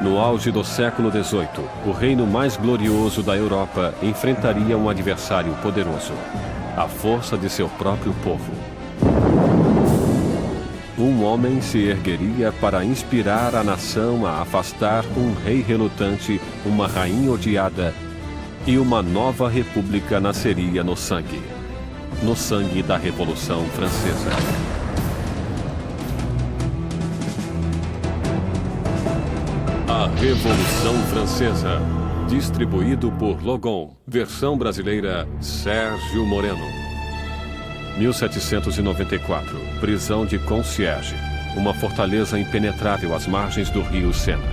No auge do século XVIII, o reino mais glorioso da Europa enfrentaria um adversário poderoso, a força de seu próprio povo. Um homem se ergueria para inspirar a nação a afastar um rei relutante, uma rainha odiada, e uma nova república nasceria no sangue da Revolução Francesa. A Revolução Francesa, distribuído por Logon, versão brasileira Sérgio Moreno. 1794, prisão de Concierge, uma fortaleza impenetrável às margens do rio Sena.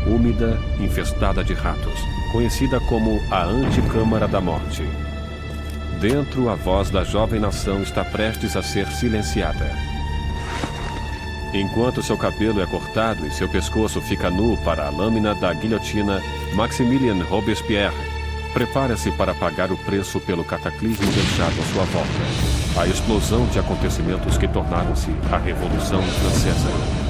Úmida, infestada de ratos, conhecida como a Anticâmara da Morte. Dentro, a voz da jovem nação está prestes a ser silenciada. Enquanto seu cabelo é cortado e seu pescoço fica nu para a lâmina da guilhotina, Maximilien Robespierre prepara-se para pagar o preço pelo cataclismo deixado à sua volta. A explosão de acontecimentos que tornaram-se a Revolução Francesa.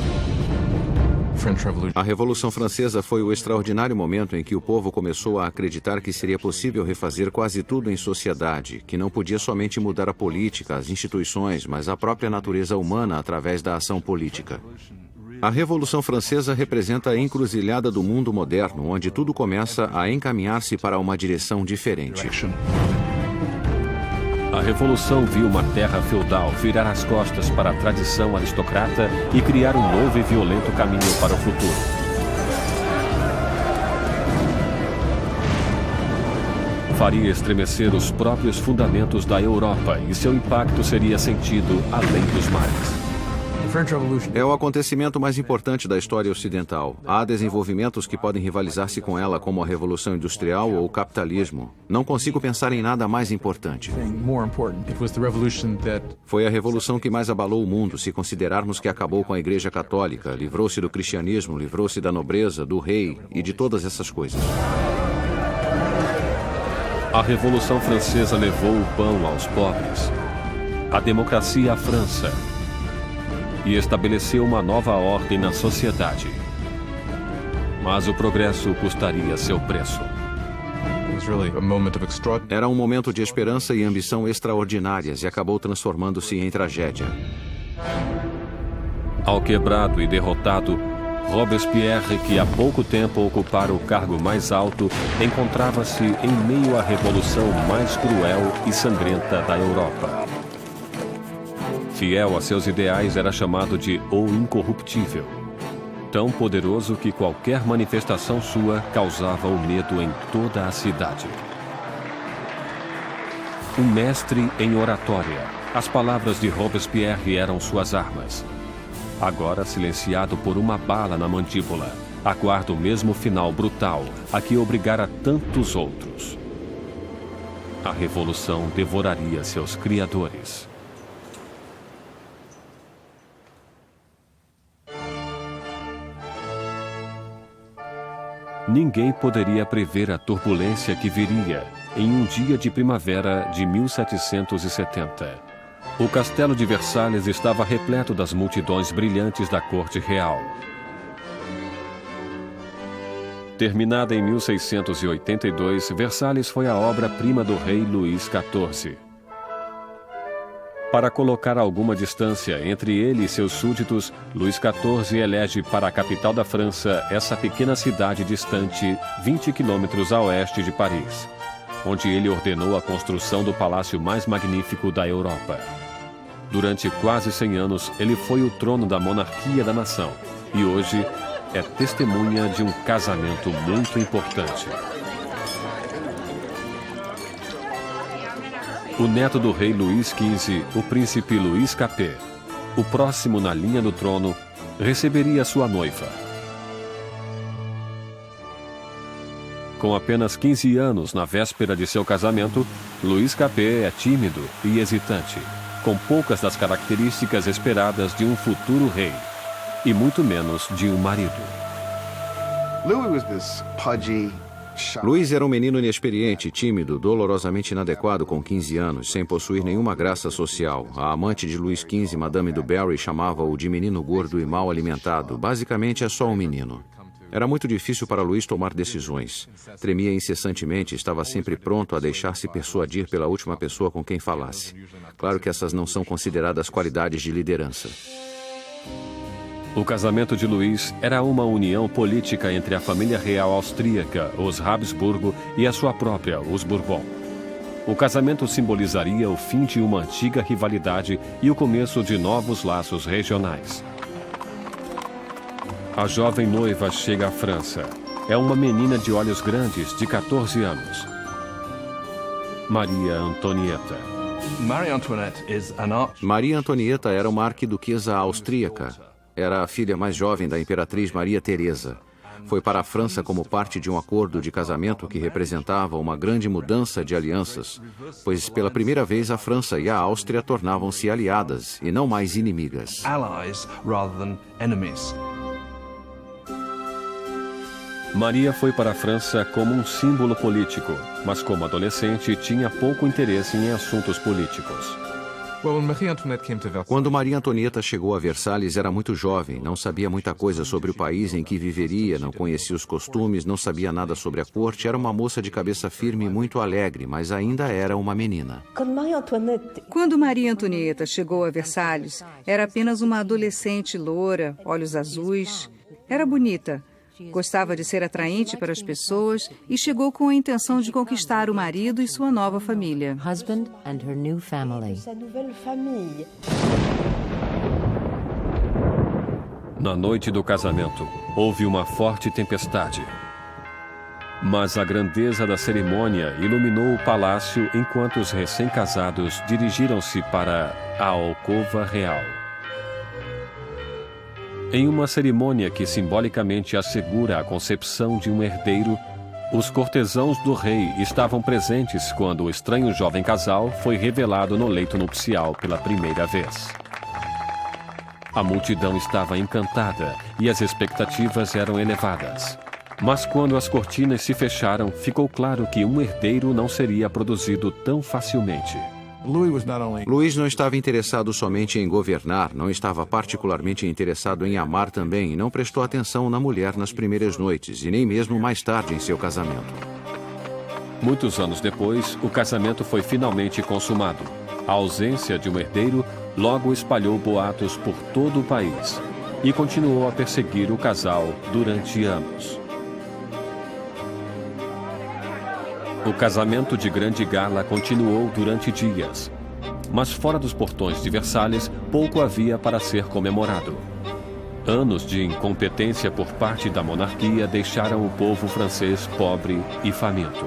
A Revolução Francesa foi o extraordinário momento em que o povo começou a acreditar que seria possível refazer quase tudo em sociedade, que não podia somente mudar a política, as instituições, mas a própria natureza humana através da ação política. A Revolução Francesa representa a encruzilhada do mundo moderno, onde tudo começa a encaminhar-se para uma direção diferente. A Revolução viu uma terra feudal virar as costas para a tradição aristocrata e criar um novo e violento caminho para o futuro. Faria estremecer os próprios fundamentos da Europa e seu impacto seria sentido além dos mares. É o acontecimento mais importante da história ocidental. Há desenvolvimentos que podem rivalizar-se com ela, como a Revolução Industrial ou o capitalismo. Não consigo pensar em nada mais importante. Foi a revolução que mais abalou o mundo, se considerarmos que acabou com a Igreja Católica, livrou-se do cristianismo, livrou-se da nobreza, do rei e de todas essas coisas. A Revolução Francesa levou o pão aos pobres, a democracia à França, e estabeleceu uma nova ordem na sociedade. Mas o progresso custaria seu preço. Era um momento de esperança e ambição extraordinárias e acabou transformando-se em tragédia. Ao quebrado e derrotado, Robespierre, que há pouco tempo ocupara o cargo mais alto, encontrava-se em meio à revolução mais cruel e sangrenta da Europa. Fiel a seus ideais, era chamado de O Incorruptível. Tão poderoso que qualquer manifestação sua causava o medo em toda a cidade. Um mestre em oratória, as palavras de Robespierre eram suas armas. Agora silenciado por uma bala na mandíbula, aguarda o mesmo final brutal a que obrigara tantos outros. A revolução devoraria seus criadores. Ninguém poderia prever a turbulência que viria em um dia de primavera de 1770. O castelo de Versalhes estava repleto das multidões brilhantes da corte real. Terminada em 1682, Versalhes foi a obra-prima do rei Luís XIV. Para colocar alguma distância entre ele e seus súditos, Luís XIV elege para a capital da França essa pequena cidade distante 20 quilômetros a oeste de Paris, onde ele ordenou a construção do palácio mais magnífico da Europa. Durante quase 100 anos, ele foi o trono da monarquia da nação e hoje é testemunha de um casamento muito importante. O neto do rei Luís XV, o príncipe Luís Capet, o próximo na linha do trono, receberia sua noiva. Com apenas 15 anos na véspera de seu casamento, Luís Capet é tímido e hesitante, com poucas das características esperadas de um futuro rei, e muito menos de um marido. Luís era um menino inexperiente, tímido, dolorosamente inadequado com 15 anos, sem possuir nenhuma graça social. A amante de Luís XV, Madame du Barry, chamava-o de menino gordo e mal alimentado. Basicamente, é só um menino. Era muito difícil para Luís tomar decisões. Tremia incessantemente e estava sempre pronto a deixar-se persuadir pela última pessoa com quem falasse. Claro que essas não são consideradas qualidades de liderança. O casamento de Luís era uma união política entre a família real austríaca, os Habsburgo, e a sua própria, os Bourbon. O casamento simbolizaria o fim de uma antiga rivalidade e o começo de novos laços regionais. A jovem noiva chega à França. É uma menina de olhos grandes, de 14 anos. Maria Antonieta. Maria Antonieta era uma arquiduquesa austríaca. Era a filha mais jovem da imperatriz Maria Teresa. Foi para a França como parte de um acordo de casamento que representava uma grande mudança de alianças, pois pela primeira vez a França e a Áustria tornavam-se aliadas e não mais inimigas. Maria foi para a França como um símbolo político, mas como adolescente tinha pouco interesse em assuntos políticos. Quando Maria Antonieta chegou a Versalhes, era muito jovem, não sabia muita coisa sobre o país em que viveria, não conhecia os costumes, não sabia nada sobre a corte, era uma moça de cabeça firme e muito alegre, mas ainda era uma menina. Quando Maria Antonieta chegou a Versalhes, era apenas uma adolescente loura, olhos azuis. Era bonita. Gostava de ser atraente para as pessoas e chegou com a intenção de conquistar o marido e sua nova família. Na noite do casamento, houve uma forte tempestade. Mas a grandeza da cerimônia iluminou o palácio enquanto os recém-casados dirigiram-se para a alcova real. Em uma cerimônia que simbolicamente assegura a concepção de um herdeiro, os cortesãos do rei estavam presentes quando o estranho jovem casal foi revelado no leito nupcial pela primeira vez. A multidão estava encantada e as expectativas eram elevadas. Mas quando as cortinas se fecharam, ficou claro que um herdeiro não seria produzido tão facilmente. Luís não estava interessado somente em governar, não estava particularmente interessado em amar também e não prestou atenção na mulher nas primeiras noites e nem mesmo mais tarde em seu casamento. Muitos anos depois, o casamento foi finalmente consumado. A ausência de um herdeiro logo espalhou boatos por todo o país e continuou a perseguir o casal durante anos. O casamento de grande gala continuou durante dias, mas fora dos portões de Versalhes, pouco havia para ser comemorado. Anos de incompetência por parte da monarquia deixaram o povo francês pobre e faminto.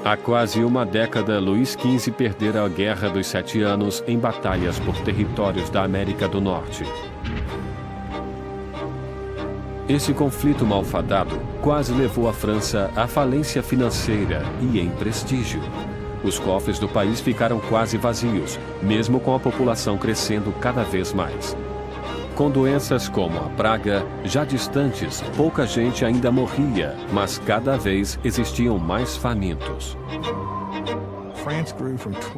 Há quase uma década, Luís XV perdera a Guerra dos 7 Anos em batalhas por territórios da América do Norte. Esse conflito malfadado quase levou a França à falência financeira e em prestígio. Os cofres do país ficaram quase vazios, mesmo com a população crescendo cada vez mais. Com doenças como a praga, já distantes, pouca gente ainda morria, mas cada vez existiam mais famintos.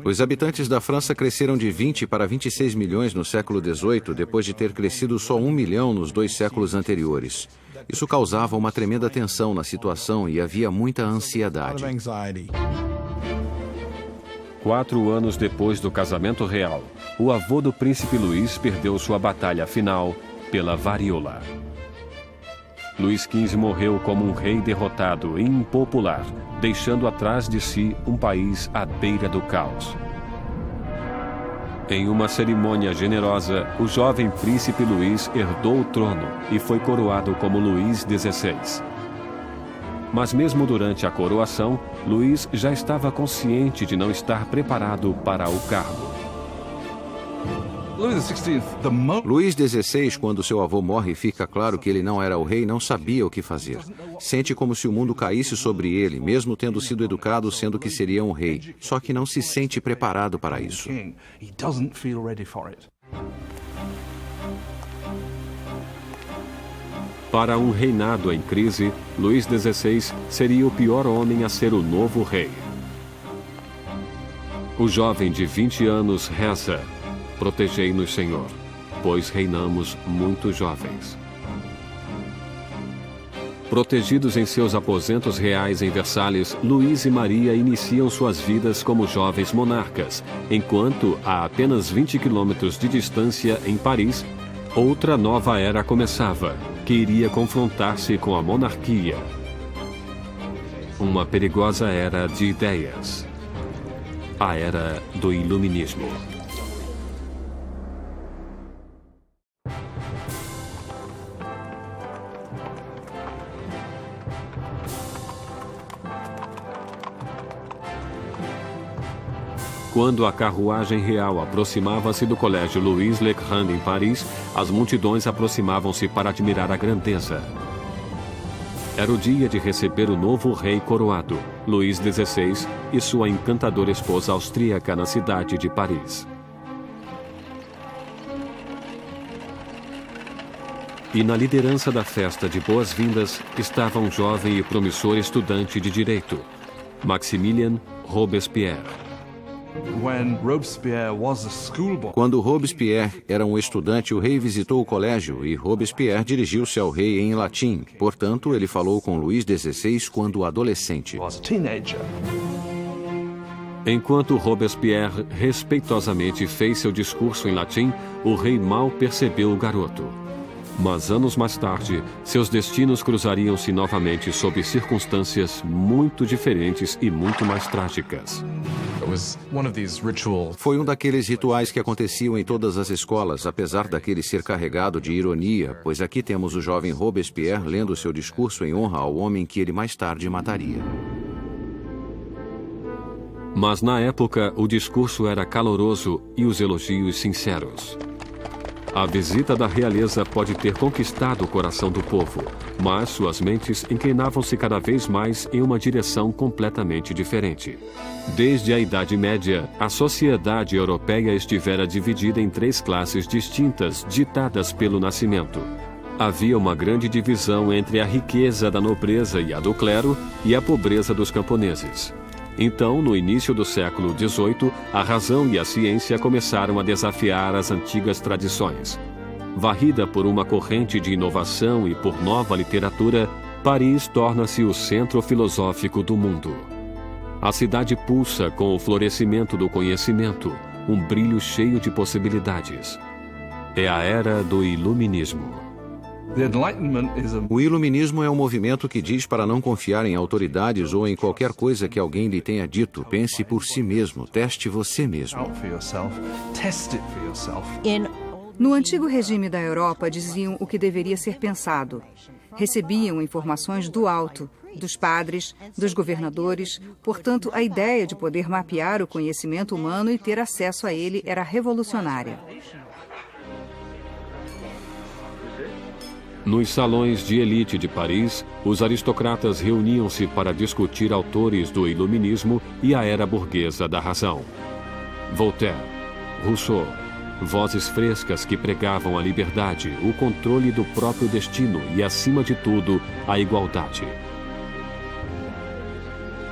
Os habitantes da França cresceram de 20 para 26 milhões no século XVIII, depois de ter crescido só 1 milhão nos 2 séculos anteriores. Isso causava uma tremenda tensão na situação e havia muita ansiedade. 4 anos depois do casamento real, o avô do príncipe Luís perdeu sua batalha final pela varíola. Luís XV morreu como um rei derrotado e impopular, deixando atrás de si um país à beira do caos. Em uma cerimônia generosa, o jovem príncipe Luís herdou o trono e foi coroado como Luís XVI. Mas mesmo durante a coroação, Luís já estava consciente de não estar preparado para o cargo. Luís XVI, quando seu avô morre e fica claro que ele não era o rei, não sabia o que fazer. Sente como se o mundo caísse sobre ele, mesmo tendo sido educado sendo que seria um rei. Só que não se sente preparado para isso. Para um reinado em crise, Luís XVI seria o pior homem a ser o novo rei. O jovem de 20 anos reza: "Protegei-nos, Senhor, pois reinamos muito jovens." Protegidos em seus aposentos reais em Versalhes, Luís e Maria iniciam suas vidas como jovens monarcas, enquanto, a apenas 20 quilômetros de distância, em Paris, outra nova era começava, que iria confrontar-se com a monarquia. Uma perigosa era de ideias. A era do Iluminismo. Quando a carruagem real aproximava-se do colégio Louis Le Grand em Paris, as multidões aproximavam-se para admirar a grandeza. Era o dia de receber o novo rei coroado, Luís XVI, e sua encantadora esposa austríaca na cidade de Paris. E na liderança da festa de boas-vindas estava um jovem e promissor estudante de direito, Maximilien Robespierre. Quando Robespierre era um estudante, o rei visitou o colégio e Robespierre dirigiu-se ao rei em latim. Portanto, ele falou com Luís XVI quando adolescente. Enquanto Robespierre respeitosamente fez seu discurso em latim, o rei mal percebeu o garoto. Mas anos mais tarde, seus destinos cruzariam-se novamente sob circunstâncias muito diferentes e muito mais trágicas. Foi um daqueles rituais que aconteciam em todas as escolas, apesar daquele ser carregado de ironia, pois aqui temos o jovem Robespierre lendo seu discurso em honra ao homem que ele mais tarde mataria. Mas na época, o discurso era caloroso e os elogios sinceros. A visita da realeza pode ter conquistado o coração do povo, mas suas mentes inclinavam-se cada vez mais em uma direção completamente diferente. Desde a Idade Média, a sociedade europeia estivera dividida em 3 classes distintas, ditadas pelo nascimento. Havia uma grande divisão entre a riqueza da nobreza e a do clero e a pobreza dos camponeses. Então, no início do século XVIII, a razão e a ciência começaram a desafiar as antigas tradições. Varrida por uma corrente de inovação e por nova literatura, Paris torna-se o centro filosófico do mundo. A cidade pulsa com o florescimento do conhecimento, um brilho cheio de possibilidades. É a era do Iluminismo. O iluminismo é um movimento que diz para não confiar em autoridades ou em qualquer coisa que alguém lhe tenha dito. Pense por si mesmo, teste você mesmo. No antigo regime da Europa, diziam o que deveria ser pensado. Recebiam informações do alto, dos padres, dos governadores. Portanto, a ideia de poder mapear o conhecimento humano e ter acesso a ele era revolucionária. Nos salões de elite de Paris, os aristocratas reuniam-se para discutir autores do iluminismo e a era burguesa da razão. Voltaire, Rousseau, vozes frescas que pregavam a liberdade, o controle do próprio destino e, acima de tudo, a igualdade.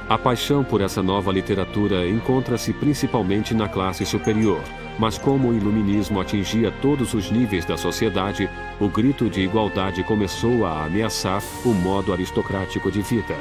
A paixão por essa nova literatura encontra-se principalmente na classe superior, mas como o iluminismo atingia todos os níveis da sociedade, o grito de igualdade começou a ameaçar o modo aristocrático de vida.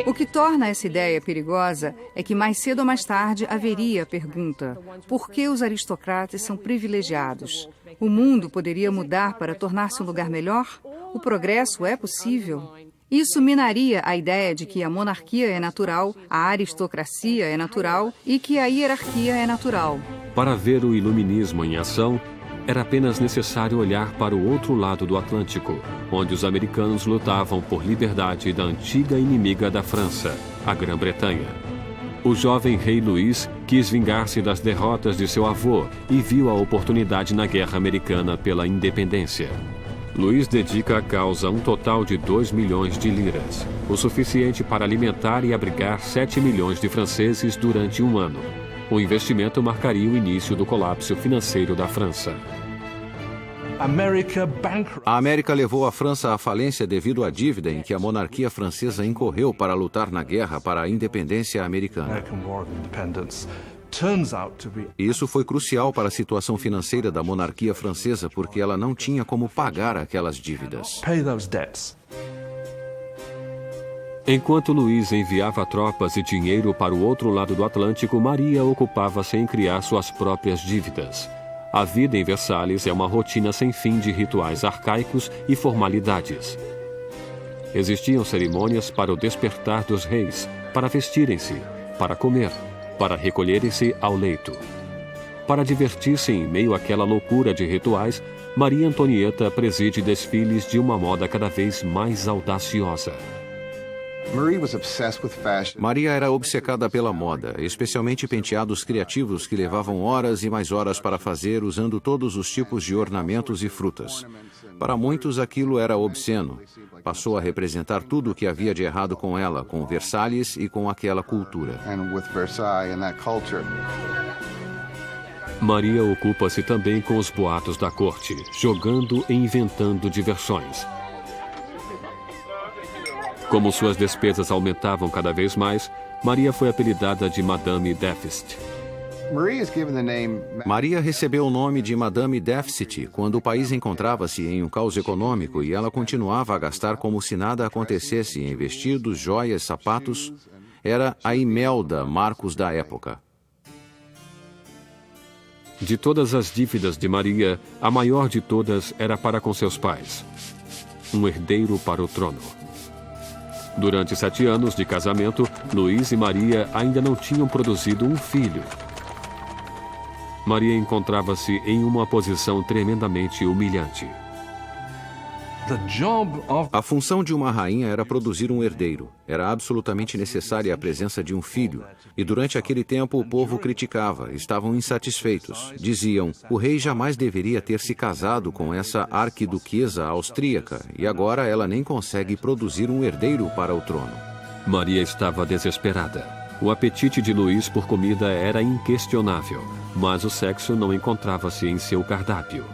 O que torna essa ideia perigosa é que mais cedo ou mais tarde haveria a pergunta: por que os aristocratas são privilegiados? O mundo poderia mudar para tornar-se um lugar melhor? O progresso é possível? Isso minaria a ideia de que a monarquia é natural, a aristocracia é natural e que a hierarquia é natural. Para ver o iluminismo em ação, era apenas necessário olhar para o outro lado do Atlântico, onde os americanos lutavam por liberdade da antiga inimiga da França, a Grã-Bretanha. O jovem rei Luís quis vingar-se das derrotas de seu avô e viu a oportunidade na guerra americana pela independência. Luís dedica à causa um total de 2 milhões de liras, o suficiente para alimentar e abrigar 7 milhões de franceses durante um ano. O investimento marcaria o início do colapso financeiro da França. A América levou a França à falência devido à dívida em que a monarquia francesa incorreu para lutar na guerra para a independência americana. Isso foi crucial para a situação financeira da monarquia francesa, porque ela não tinha como pagar aquelas dívidas. Enquanto Luís enviava tropas e dinheiro para o outro lado do Atlântico, Maria ocupava-se em criar suas próprias dívidas. A vida em Versalhes é uma rotina sem fim de rituais arcaicos e formalidades. Existiam cerimônias para o despertar dos reis, para vestirem-se, para comer, para recolherem-se ao leito. Para divertir-se em meio àquela loucura de rituais, Maria Antonieta preside desfiles de uma moda cada vez mais audaciosa. Maria era obcecada pela moda, especialmente penteados criativos que levavam horas e mais horas para fazer, usando todos os tipos de ornamentos e frutas. Para muitos, aquilo era obsceno. Passou a representar tudo o que havia de errado com ela, com Versalhes e com aquela cultura. Maria ocupa-se também com os boatos da corte, jogando e inventando diversões. Como suas despesas aumentavam cada vez mais, Maria foi apelidada de Madame Déficit. Maria recebeu o nome de Madame Déficit quando o país encontrava-se em um caos econômico e ela continuava a gastar como se nada acontecesse em vestidos, joias, sapatos. Era a Imelda Marcos da época. De todas as dívidas de Maria, a maior de todas era para com seus pais. Um herdeiro para o trono. Durante 7 anos de casamento, Luís e Maria ainda não tinham produzido um filho. Maria encontrava-se em uma posição tremendamente humilhante. A função de uma rainha era produzir um herdeiro. Era absolutamente necessária a presença de um filho. E durante aquele tempo o povo criticava, estavam insatisfeitos. Diziam, o rei jamais deveria ter se casado com essa arquiduquesa austríaca, e agora ela nem consegue produzir um herdeiro para o trono. Maria estava desesperada. O apetite de Luís por comida era inquestionável, mas o sexo não encontrava-se em seu cardápio.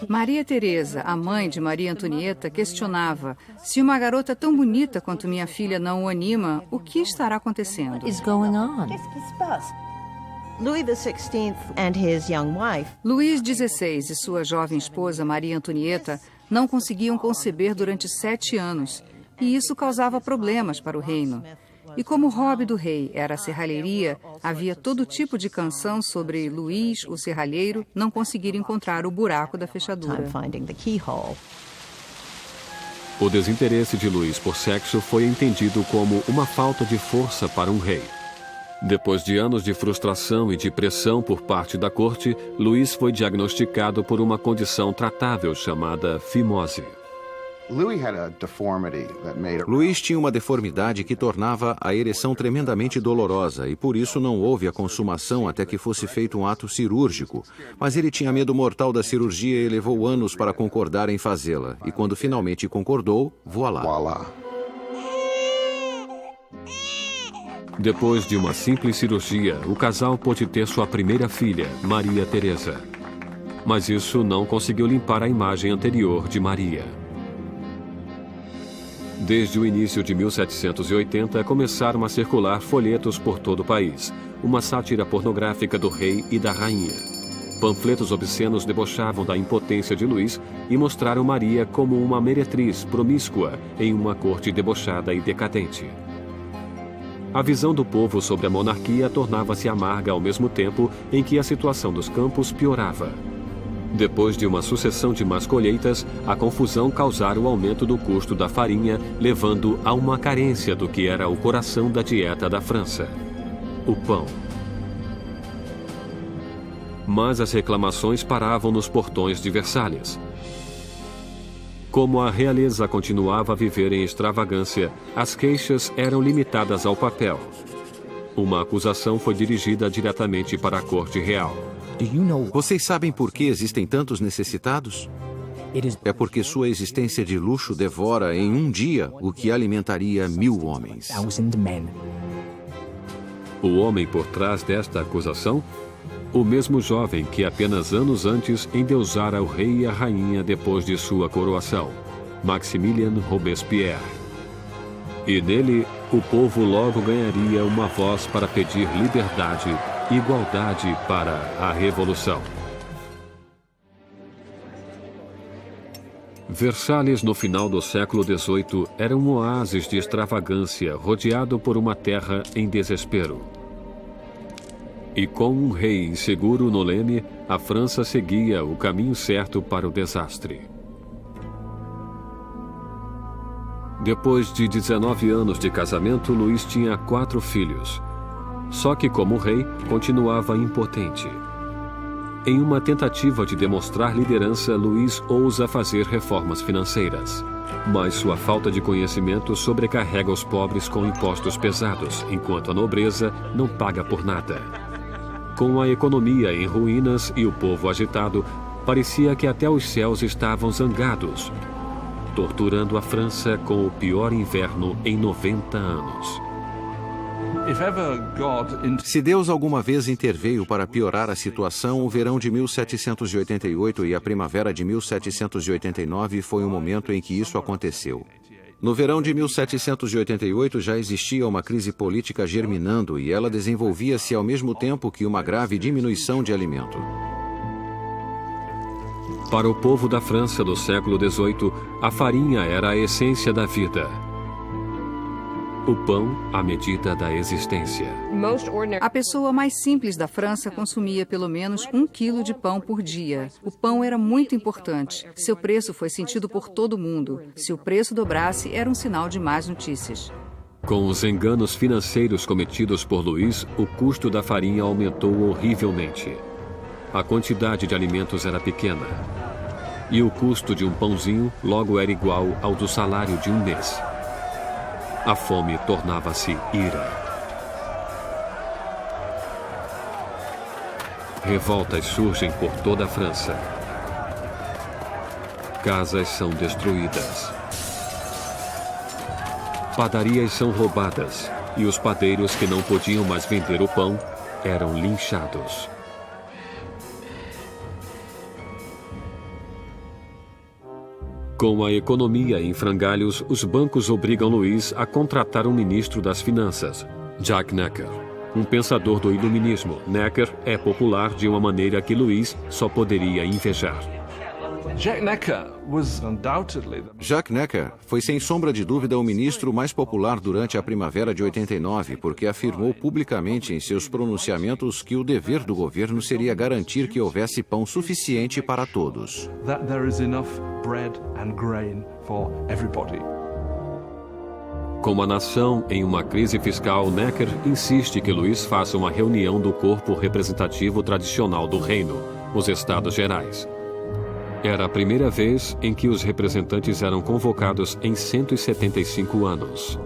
Maria Teresa, a mãe de Maria Antonieta, questionava: se uma garota tão bonita quanto minha filha não o anima, o que estará acontecendo? Luís XVI e sua jovem esposa Maria Antonieta não conseguiam conceber durante 7 anos, e isso causava problemas para o reino. E como o hobby do rei era a serralheria, havia todo tipo de canção sobre Luís, o serralheiro, não conseguir encontrar o buraco da fechadura. O desinteresse de Luís por sexo foi entendido como uma falta de força para um rei. Depois de anos de frustração e de pressão por parte da corte, Luís foi diagnosticado por uma condição tratável chamada fimose. Luís tinha uma deformidade que tornava a ereção tremendamente dolorosa e por isso não houve a consumação até que fosse feito um ato cirúrgico. Mas ele tinha medo mortal da cirurgia e levou anos para concordar em fazê-la. E quando finalmente concordou, voilá. Depois de uma simples cirurgia, o casal pôde ter sua primeira filha, Maria Teresa. Mas isso não conseguiu limpar a imagem anterior de Maria. Desde o início de 1780, começaram a circular folhetos por todo o país, uma sátira pornográfica do rei e da rainha. Panfletos obscenos debochavam da impotência de Luís e mostraram Maria como uma meretriz promíscua em uma corte debochada e decadente. A visão do povo sobre a monarquia tornava-se amarga ao mesmo tempo em que a situação dos campos piorava. Depois de uma sucessão de más colheitas, a confusão causara o aumento do custo da farinha, levando a uma carência do que era o coração da dieta da França: o pão. Mas as reclamações paravam nos portões de Versalhes. Como a realeza continuava a viver em extravagância, as queixas eram limitadas ao papel. Uma acusação foi dirigida diretamente para a corte real. Vocês sabem por que existem tantos necessitados? É porque sua existência de luxo devora em um dia o que alimentaria 1000 homens. O homem por trás desta acusação? O mesmo jovem que apenas anos antes endeusara o rei e a rainha depois de sua coroação, Maximilien Robespierre. E nele, o povo logo ganharia uma voz para pedir liberdade e igualdade para a revolução. Versalhes, no final do século XVIII, era um oásis de extravagância rodeado por uma terra em desespero. E com um rei inseguro no leme, a França seguia o caminho certo para o desastre. Depois de 19 anos de casamento, Luís tinha 4 filhos. Só que, como rei, continuava impotente. Em uma tentativa de demonstrar liderança, Luís ousa fazer reformas financeiras. Mas sua falta de conhecimento sobrecarrega os pobres com impostos pesados, enquanto a nobreza não paga por nada. Com a economia em ruínas e o povo agitado, parecia que até os céus estavam zangados, torturando a França com o pior inverno em 90 anos. Se Deus alguma vez interveio para piorar a situação, o verão de 1788 e a primavera de 1789 foi o momento em que isso aconteceu. No verão de 1788 já existia uma crise política germinando e ela desenvolvia-se ao mesmo tempo que uma grave diminuição de alimento. Para o povo da França do século XVIII, a farinha era a essência da vida. O pão, a medida da existência. A pessoa mais simples da França consumia pelo menos 1 quilo de pão por dia. O pão era muito importante. Seu preço foi sentido por todo mundo. Se o preço dobrasse, era um sinal de más notícias. Com os enganos financeiros cometidos por Luís, o custo da farinha aumentou horrivelmente. A quantidade de alimentos era pequena. E o custo de um pãozinho logo era igual ao do salário de um mês. A fome tornava-se ira. Revoltas surgem por toda a França. Casas são destruídas. Padarias são roubadas e os padeiros que não podiam mais vender o pão eram linchados. Com a economia em frangalhos, os bancos obrigam Luís a contratar um ministro das finanças, Jacques Necker. Um pensador do iluminismo, Necker é popular de uma maneira que Luís só poderia invejar. Jacques Necker foi sem sombra de dúvida o ministro mais popular durante a primavera de 89, porque afirmou publicamente em seus pronunciamentos que o dever do governo seria garantir que houvesse pão suficiente para todos. Como a nação em uma crise fiscal, Necker insiste que Luís faça uma reunião do corpo representativo tradicional do reino, os Estados Gerais. Era a primeira vez em que os representantes eram convocados em 175 anos.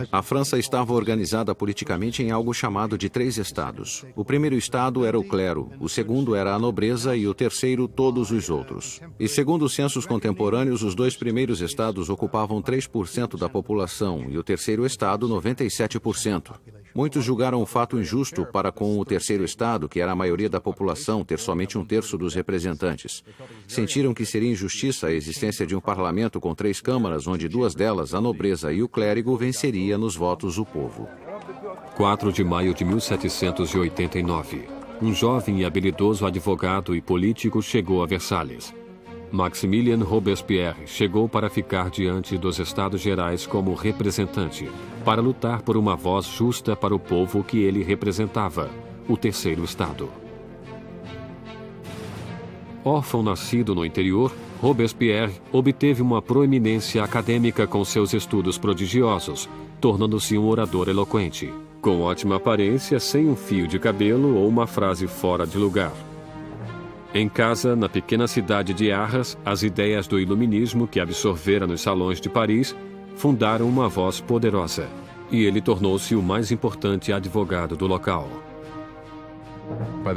A França estava organizada politicamente em algo chamado de 3 estados. O primeiro estado era o clero, o segundo era a nobreza e o terceiro todos os outros. E segundo os censos contemporâneos, os 2 primeiros estados ocupavam 3% da população e o terceiro estado 97%. Muitos julgaram o fato injusto para com o terceiro estado, que era a maioria da população, ter somente 1/3 dos representantes. Sentiram que seria injustiça a existência de um parlamento com 3 câmaras, onde 2 delas, a nobreza e o clérigo, venceria nos votos o povo. 4 de maio de 1789. Um jovem e habilidoso advogado e político chegou a Versalhes. Maximilien Robespierre chegou para ficar diante dos Estados Gerais como representante, para lutar por uma voz justa para o povo que ele representava, o terceiro Estado. Órfão nascido no interior, Robespierre obteve uma proeminência acadêmica com seus estudos prodigiosos, tornando-se um orador eloquente, com ótima aparência, sem um fio de cabelo ou uma frase fora de lugar. Em casa, na pequena cidade de Arras, as ideias do iluminismo que absorvera nos salões de Paris fundaram uma voz poderosa, e ele tornou-se o mais importante advogado do local.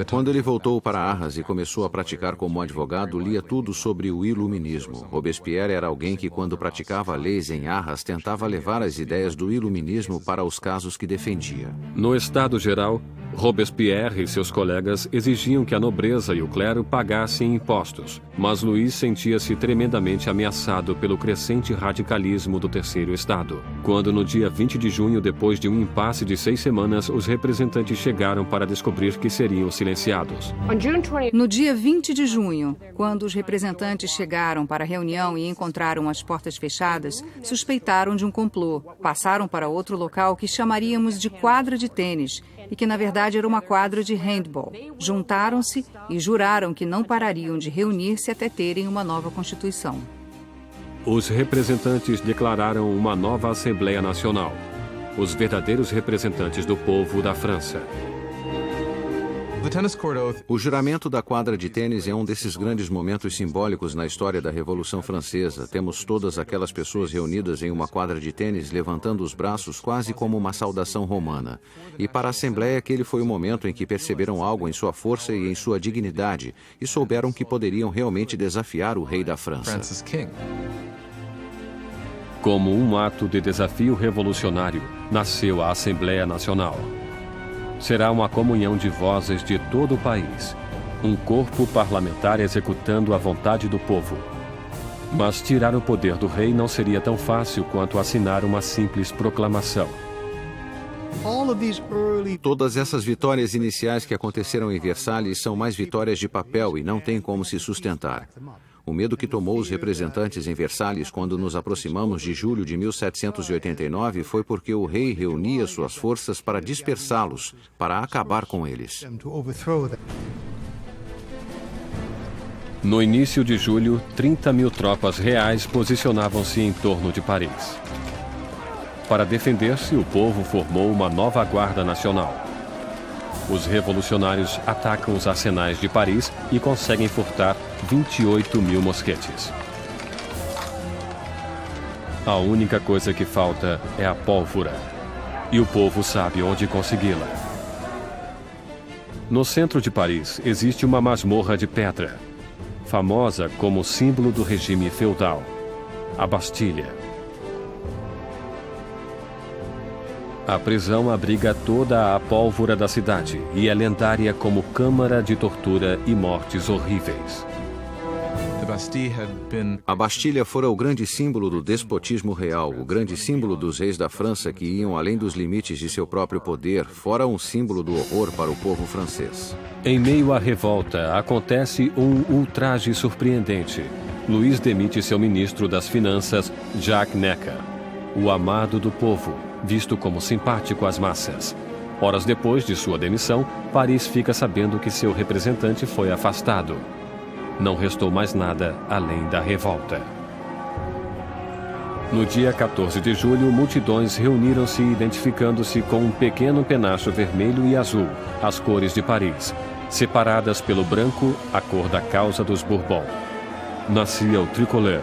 Quando ele voltou para Arras e começou a praticar como advogado, lia tudo sobre o iluminismo. Robespierre era alguém que, quando praticava leis em Arras, tentava levar as ideias do iluminismo para os casos que defendia. No Estado Geral, Robespierre e seus colegas exigiam que a nobreza e o clero pagassem impostos, mas Luís sentia-se tremendamente ameaçado pelo crescente radicalismo do Terceiro Estado. Quando, no dia 20 de junho, depois de um impasse de 6 semanas, os representantes chegaram para descobrir que seriam silenciados. No dia 20 de junho, quando os representantes chegaram para a reunião e encontraram as portas fechadas, suspeitaram de um complô. Passaram para outro local que chamaríamos de quadra de tênis e que, na verdade, era uma quadra de handball. Juntaram-se e juraram que não parariam de reunir-se até terem uma nova Constituição. Os representantes declararam uma nova Assembleia Nacional, os verdadeiros representantes do povo da França. O juramento da quadra de tênis é um desses grandes momentos simbólicos na história da Revolução Francesa. Temos todas aquelas pessoas reunidas em uma quadra de tênis, levantando os braços quase como uma saudação romana. E para a Assembleia, aquele foi o momento em que perceberam algo em sua força e em sua dignidade e souberam que poderiam realmente desafiar o rei da França. Como um ato de desafio revolucionário, nasceu a Assembleia Nacional. Será uma comunhão de vozes de todo o país, um corpo parlamentar executando a vontade do povo. Mas tirar o poder do rei não seria tão fácil quanto assinar uma simples proclamação. Todas essas vitórias iniciais que aconteceram em Versalhes são mais vitórias de papel e não têm como se sustentar. O medo que tomou os representantes em Versalhes quando nos aproximamos de julho de 1789 foi porque o rei reunia suas forças para dispersá-los, para acabar com eles. No início de julho, 30 mil tropas reais posicionavam-se em torno de Paris. Para defender-se, o povo formou uma nova Guarda Nacional. Os revolucionários atacam os arsenais de Paris e conseguem furtar 28 mil mosquetes. A única coisa que falta é a pólvora. E o povo sabe onde consegui-la. No centro de Paris existe uma masmorra de pedra, famosa como símbolo do regime feudal, a Bastilha. A prisão abriga toda a pólvora da cidade e é lendária como câmara de tortura e mortes horríveis. A Bastilha fora o grande símbolo do despotismo real, o grande símbolo dos reis da França que iam além dos limites de seu próprio poder, fora um símbolo do horror para o povo francês. Em meio à revolta, acontece um ultraje surpreendente. Luís demite seu ministro das Finanças, Jacques Necker, o amado do povo, visto como simpático às massas. Horas depois de sua demissão, Paris fica sabendo que seu representante foi afastado. Não restou mais nada além da revolta. No dia 14 de julho, multidões reuniram-se identificando-se com um pequeno penacho vermelho e azul, as cores de Paris, separadas pelo branco, a cor da causa dos Bourbon. Nascia o tricolor.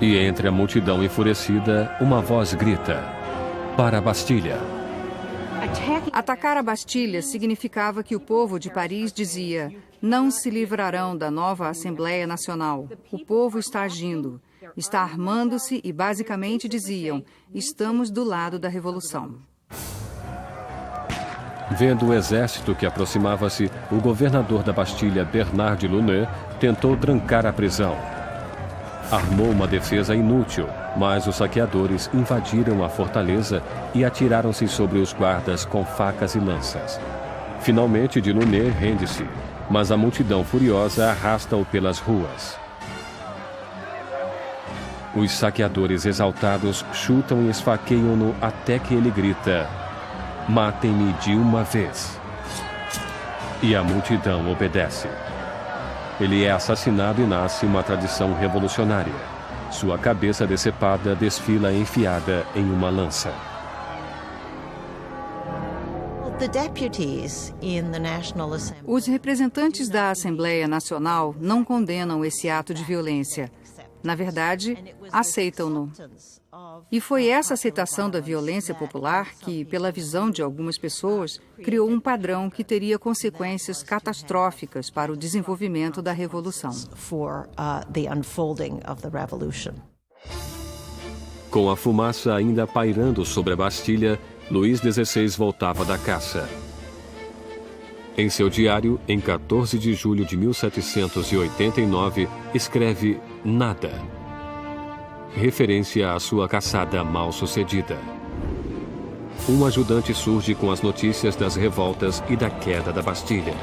E entre a multidão enfurecida, uma voz grita: para a Bastilha. Atacar a Bastilha significava que o povo de Paris dizia: não se livrarão da nova Assembleia Nacional. O povo está agindo, está armando-se e basicamente diziam: estamos do lado da revolução. Vendo o exército que aproximava-se, o governador da Bastilha, Bernard de Launay, tentou trancar a prisão. Armou uma defesa inútil, mas os saqueadores invadiram a fortaleza e atiraram-se sobre os guardas com facas e lanças. Finalmente, de Launay rende-se, mas a multidão furiosa arrasta-o pelas ruas. Os saqueadores exaltados chutam e esfaqueiam-no até que ele grita: matem-me de uma vez. E a multidão obedece. Ele é assassinado e nasce uma tradição revolucionária. Sua cabeça decepada desfila enfiada em uma lança. Os representantes da Assembleia Nacional não condenam esse ato de violência. Na verdade, aceitam-no. E foi essa aceitação da violência popular que, pela visão de algumas pessoas, criou um padrão que teria consequências catastróficas para o desenvolvimento da Revolução. Com a fumaça ainda pairando sobre a Bastilha, Luís XVI voltava da caça. Em seu diário, em 14 de julho de 1789, escreve nada, referência à sua caçada mal sucedida. Um ajudante surge com as notícias das revoltas e da queda da Bastilha.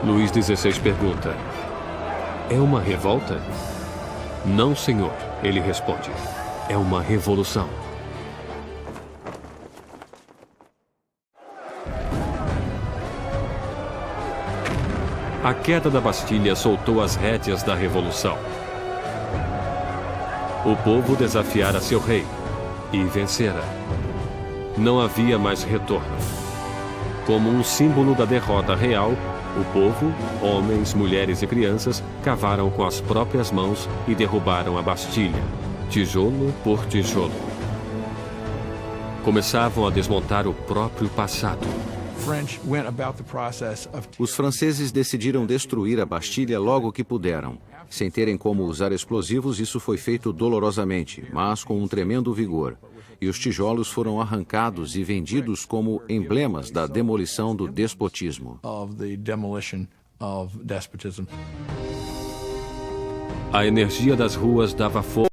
Luís XVI pergunta: é uma revolta? Não, senhor, ele responde. É uma revolução. A queda da Bastilha soltou as rédeas da revolução. O povo desafiara seu rei e vencera. Não havia mais retorno. Como um símbolo da derrota real, o povo, homens, mulheres e crianças, cavaram com as próprias mãos e derrubaram a Bastilha, tijolo por tijolo. Começavam a desmontar o próprio passado. Os franceses decidiram destruir a Bastilha logo que puderam. Sem terem como usar explosivos, isso foi feito dolorosamente, mas com um tremendo vigor. E os tijolos foram arrancados e vendidos como emblemas da demolição do despotismo. A energia das ruas dava força